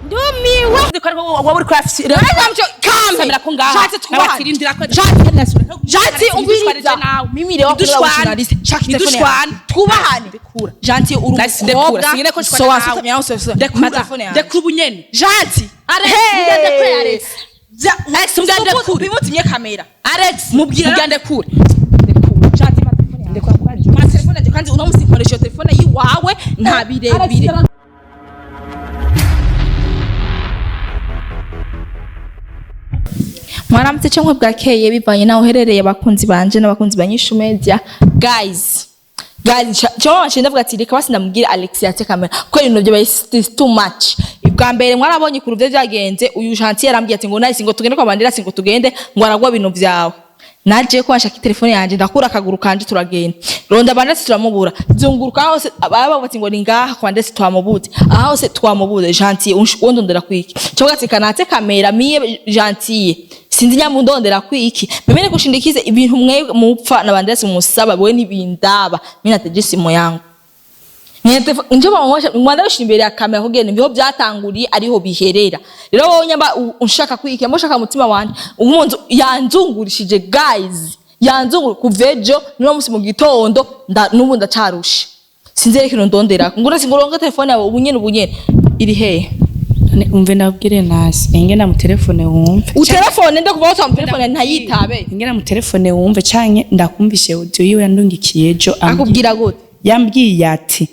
ndumiwe waburi craft kamera ko ngaha jati twabatirindira ko jati umviriza mimi rero journaliste chaque telefone twubahane jati urumukobwa so wasutamye aho so dekuru bunyene jati Alex Alex mugande kure bimutumye kamera Alex mugande kure jati ma telefone yaje kandi uno musikoresha telefone yiwawe nta birebire mwaramutse cyangwa bwakeye bivanye naho uherereye abakunzi banje n'abakunzi banyishu media guys cyo nshinda vuga ati reka basi ndamubwira Alex yate kamera ko ibintu byo is too much ibwa mbere mwarabonye ku ruvye byagenze uyu Gentil yarambwiye ati ngo nahise ngo tugende kwa bandira singo tugende ngo aragwa ibintu vyawe naje ko nshaka telefone yanje ndakura akaguru kanje turagenda ronda bandira turamubura zunguruka hose ababa bati ngo ni ngaha kwa ndetse twamubuze aha hose twamubuze Gentil wondondera kwiki cyo gatse kanate kamera miye Gentil sinzi nyamundondera kwiki memene kushindikize ibintu mwe mupfa nabandese musaba we nibindaba mina tegisimo yangu nje bamwasha mwanda bishimbere ya kamera kugenda biho byatanguriye ariho biherera rero wowe nyamba unshaka kwiki mboshaka mutima wanje umuntu yanzungurishije guys yanzunguru kuvejo no musi mu gitondo nubu ndacarusha sinzere kino ndondera ngura singoronga telefone yawe ubunyene iri he umve nabwire nasi ingena mu telefone wumve utelefone ndakuva uta mu telefone ntayitabe ingena mu telefone wumve canke ndakumvishe audio yiwe yandungikiye ejo akubwira gute yambwiye ati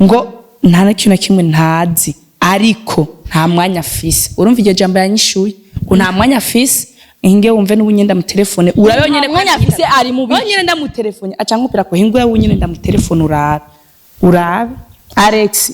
ngo nta na kintu kimwe ntazi ariko nta mwanya afise urumva iryo jambo yanyishuye ngo nta mwanya afise inge wumve n'ubunyenda mu telefone urabe nyene mwanya afise ari mu nyene nda mu telefone aca nkupira ko hingo yawe nyene nda mu telefone urabe Alex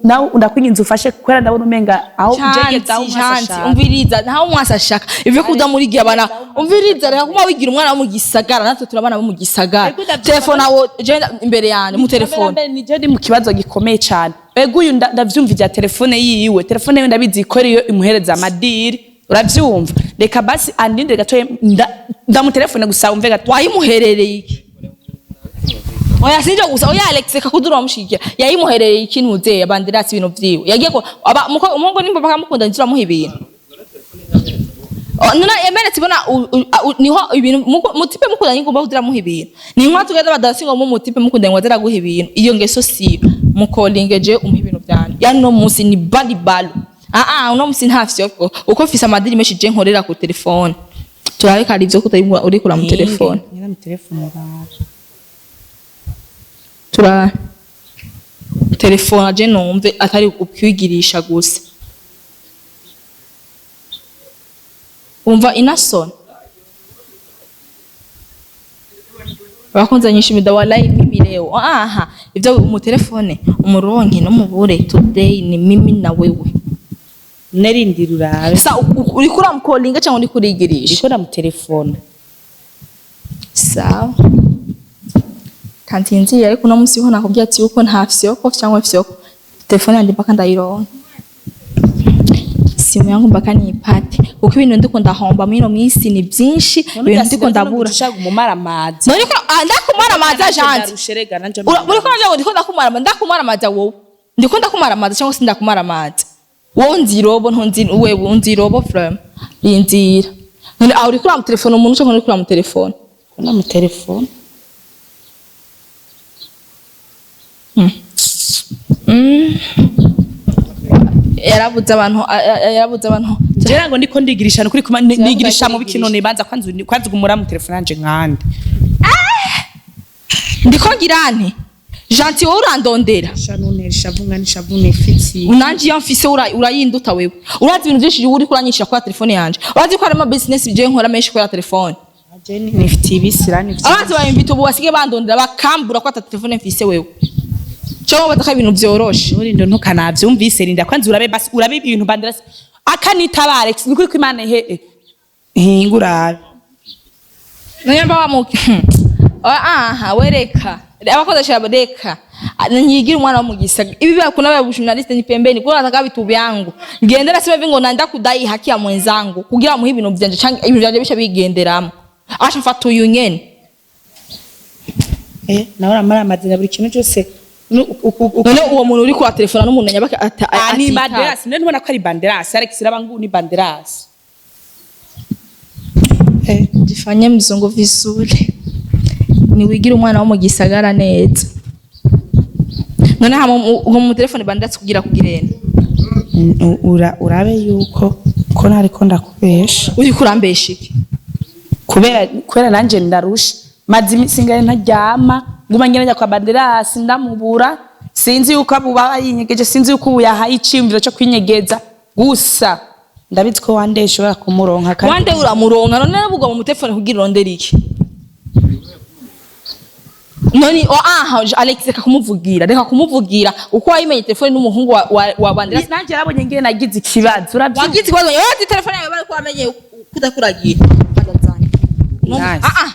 nawe ndakwinginze ufashe kwera ndabona umenga aho ujegeza aho mwasashaka umviriza naho mwasashaka ivyo kuza muri giye abana umviriza reka kuma wigira umwana wo mu gisagara natwe turabana bo mu gisagara telefone awo je imbere yane mu telefone ni je ndi mu kibazo gikomeye cyane ego uyu ndavyumvira telefone yiwe telefone yiwe ndabizi ko iyo imuhereza amadiri uravyumva reka basi andinde gatoye nda mu telefone gusa umve gato wayimuherereye iki oya sinje gusa oya Alex kakudura mushikira yayimuherereye ikintu uzeye abandirasi ibintu vyiwe yagiye ko umuhungu nimba bakamukunda nzira muha ibintu nuna emene tibona niho ibintu mutipe mukunda nyingomba udira muha ibintu ni nkwa tugenda badasingo mu mutipe mukunda ngo adira guha ibintu iyo ngeso si mukolingeje umuha ibintu byane yani no musi ni bali balu uno musi ntafise uko fisa amadiri meshi je nkorera ku telefone turareka ari byo kutayimwa uri kura mu telefone nyina mu telefone tura telefone aje numve atari ukwigirisha gusa umva inason bakunze nyishimida wallahi mimi leo ivyo mu telefone umuronke no mubure today ni mimi na wewe nerindira sa uri kura mkolinga cyangwa uri kurigirisha ikora mu telefone sawa kantinzi ariko no musi ho nakubwiye ati uko ntafise ko cyangwa fise ko telefone yandi mpaka ndayironka simu yangu mpaka nipate uko ibintu ndiko ndahomba mwino mwisi ni byinshi ibintu ndiko ndabura ushaka umumara amazi none ko ndakumara amazi Gentil uri ko naje ndiko ndakumara amazi wowe ndiko ndakumara amazi cyangwa sindakumara amazi wowe nzirobo ntonzi wewe unzirobo from inzira none uri kuri mu telefone umuntu cyangwa uri kuri mu telefone na mu telefone yarabuze abantu jera ngo ndiko ndigirisha kuri kuma nigirisha mu bikino nebanza kwanza gumura mu telefone anje nkande ndiko ngirane Gentil wowe urandondera shanone shavune fiti unanje yamfise urayinduta wewe urazi ibintu byinshi uri kuranyisha kwa telefone yanje urazi ko ari ama business bije nkora menshi kwa telefone Jenny nifiti bisirani abazi bayimvita ubu basige bandondera bakambura kwa telefone mfise wewe cyo bataka ibintu byoroshe uri ndo ntukanavyumvise rinda kwanza urabe ibintu bandira akanitaba Alex niko ko Imana hingurabe nanyamba bamuke wereka abakodesha bareka nyigira umwana wo mugisaga ibi bakuna ba journaliste ni pembeni kwa nataka vitu vyangu ngendera sibe vingo nanda kudai haki ya mwenzangu kugira mu ibintu byanje cyangwa ibintu byanje bisha bigenderamo acha mfata uyu nyene nawe amara amazina buri kintu cyose none uwo muntu uri kwa telefona n'umuntu nyabaka ni banderasi none ubona ko ari banderasi Alex rabangu ni banderasi jifanye mzungu vizuri ni wigira umwana wo mu gisagara neza none hama mu telefone banderasi kugira kugirene urabe yuko ko nariko ndakubesha uri kurambesha iki kubera nanje ndarusha mazi iminsi ntaryama nguma ngeranya kwa banderasi ndamubura sinzi yuko abuba yinyegeje sinzi yuko uyahaye iciyumviro cyo kwinyegeza gusa ndabizi ko wande ushobora kumuronka kandi wande uramuronka none nabugwa mu telefone kugira urondera iki noni Alex reka kumuvugira uko wayimenye telefone n'umuhungu wa banderasi nanje yarabonye ngene nagize ikibazo wagize ikibazo yote telefone yawe bari kwamenye kudakuragiye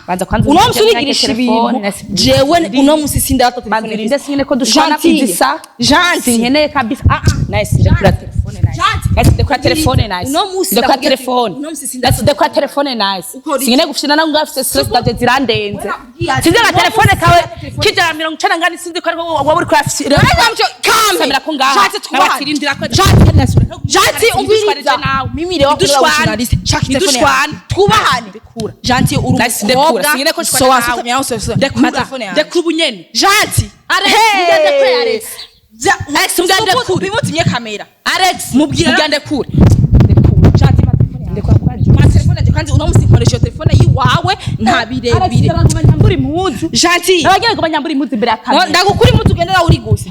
banza kwanza uno musurigirisha ibintu jewe uno musisi ndata telefone ndetse nyine ko dushana kuzisa janti nkeneye kabisa nice ndekura telefone nice guys ndekura telefone nice ndekura telefone ndekura telefone nice singene gufishina na ngafise stress daje zirandenze sinze na telefone kawe kijana 90 ngani sinzi ko waba uri kurafise kamera ko ngaha janti twatirindira ko janti ubiriza mimi rero journalist chaki telefone twubahane janti urumukobwa so wasutanye nawe ndekura ubunyene janti Alex Alex mugande bimutimye kamera Alex mubwira ndekura janti ma telefone kandi uno musikoresha telefone yiwawe nta birebire mburi muzu janti abagiye ko banyambura imuzu imbere ya kamera ndagukuri muzu gendera uri gusa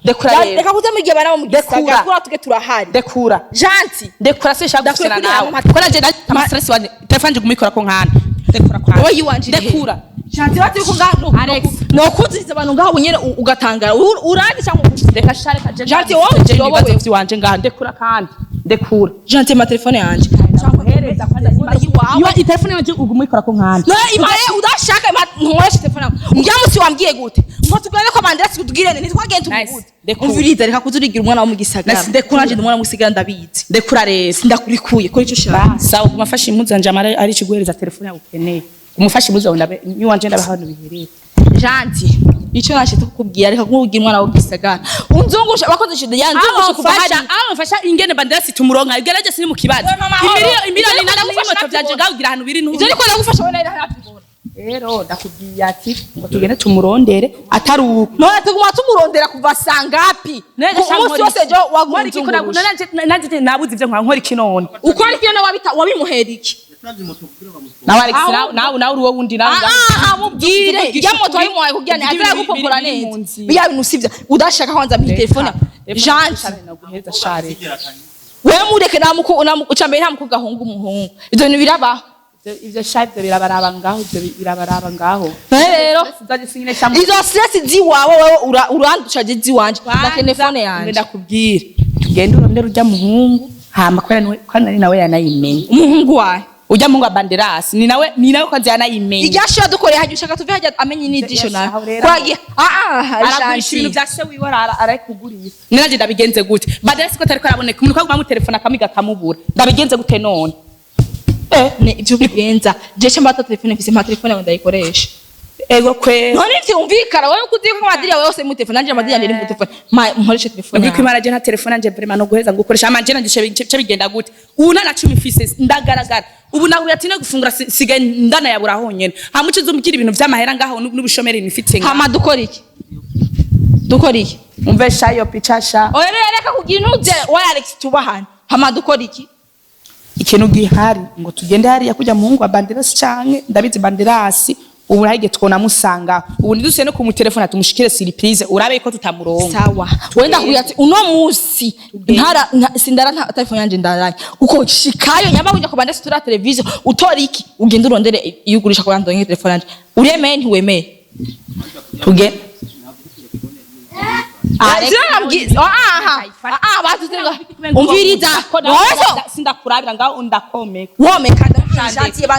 dekura rero reka kutamwigiye bana mu gisagara kuri tuge turahari dekura janti dekura se shaka gusena nawe kora je na stress wa telefone gumikora ko nkana dekura kwa wowe yiwanjire dekura janti bati ko ngaho Alex no kuziriza abantu ngaho nyene ugatangara urandi cyangwa reka share ka je janti wowe yobowe wanje ngaho dekura kandi dekura janti ma telefone yanje cyangwa hereza kwanza yiwa telefone yanje ugumikora ko nkana no imaye udashaka nkoresha telefone ngiyamusi wambwiye gute ngo tugane ko banderasi kutugirene nitwagenda tuguze umviriza reka kuzurigira umwana wo mu gisagara kuranje umwana mu gisagara ndabizi dekura rero ndakurikuye kuri cyo shaka sawa kumafasha impuzu yanje amara ari kiguhereza telefone yagukeneye umufasha impuzu wawe ni wanje ndabahantu bihereye janti icyo nashite kukubwira reka kumubwira umwana wo gisagara unzungusha bakoze shide yanzungusha kubahari amufasha ingene banderasi tumuronka igeraje sini mu kibazo imiriyoni nana n'imoto byanje ngahugira ahantu biri n'ubu ivyo niko ndagufasha wena hafi rero ndakubwiye ati ngo tugende tumurondere ataruko none tuguma tumurondera kuva sangapi umunsi wose jo wagunzungusha nanje nabuze ivyo nkora ikinone ukora ikinone wabimuhera iki nawe Alex nawe uri wowe wundi nawe mubwire ya moto wayimuhaye kugira ni azira gupopora neza biya bintu sivya udashaka kwanza mu telefone janti naguheza share wewe mureke namucambere nta mukobwa ahunga umuhungu ivyo bintu birabaho ivyo shaje birabaraba ngaho rero izo stress ziwawe wewe urandushaje ziwanje na telefone yanje ndakubwira tugende urondera urya muhungu hama kwera nawe yanayimenye umuhungu wawe ujya mungu banderasi ni nawe kwanza yanayimenye igyasho dukoreye haje ushaka tuve haje amenye n'idisho nawe kwagiye aragurisha ibintu bya se wiwe arakuguriye ninaje ndabigenze gute banderasi ko tariko araboneka umuntu kwaguma mu telefone akamiga kamubura ndabigenze gute none ne ibyo bigenza je cyamba telefone mfise ma telefone yawe ndayikoresha ego kwe none vyumvikana wewe kuziye ko madiri yawe yose mu telefone nanje madiri yandi mu telefone nkoresha telefone yawe kwimara je nta telefone nanje vraiment no guheza ngukoresha amanje nanje cyo bigenda gute ubu nana 10 mfise ndagaragara ubu nawe yatine gufungura sigaye ndana yabura honyene hamuce zumukira ibintu vy'amahera ngaho n'ubushomeri nifite nga hama dukora iki umve shayo pichasha oye reka kugira intuze wa Alex tubahana hama dukora iki ikintu gihari ngo tugende hari yakujya muhungu wa banderasi canke ndabizi banderasi ubu nahige twona musanga ubu ndiduse no ku telefone atumushikire surprise urabe ko tutamuronka sawa wenda kuyati uno musi ntara sindara nta telefone yanje ndaranye uko shikayo nyamba kujya ku banderasi tura television utora iki ugenda urondere yugurisha kwa ndonye telefone yanje uremeye ntiwemeye tuge umviriza sindakurabira ngaho ndakomeka womeka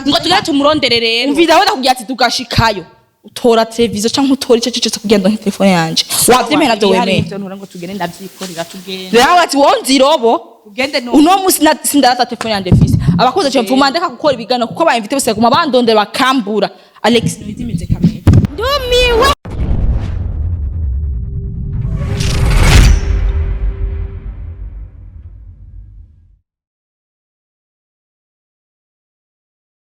ngo tugere tumurondere rero umviriza wenda kugira ati tugashikayo utora televiziyo cyangwa utora icyo cyose kugenda nka telefone yanje wavyemeye navyo wemeye ngo tugende ndavyikorera tugende rero ati wonzi robo uno musi sindarata telefone yanje fisi abakoze cyo mvuma ndeka gukora ibigano kuko bayimvite bose guma bandonde bakambura Alex nizimize kamera ndumiwe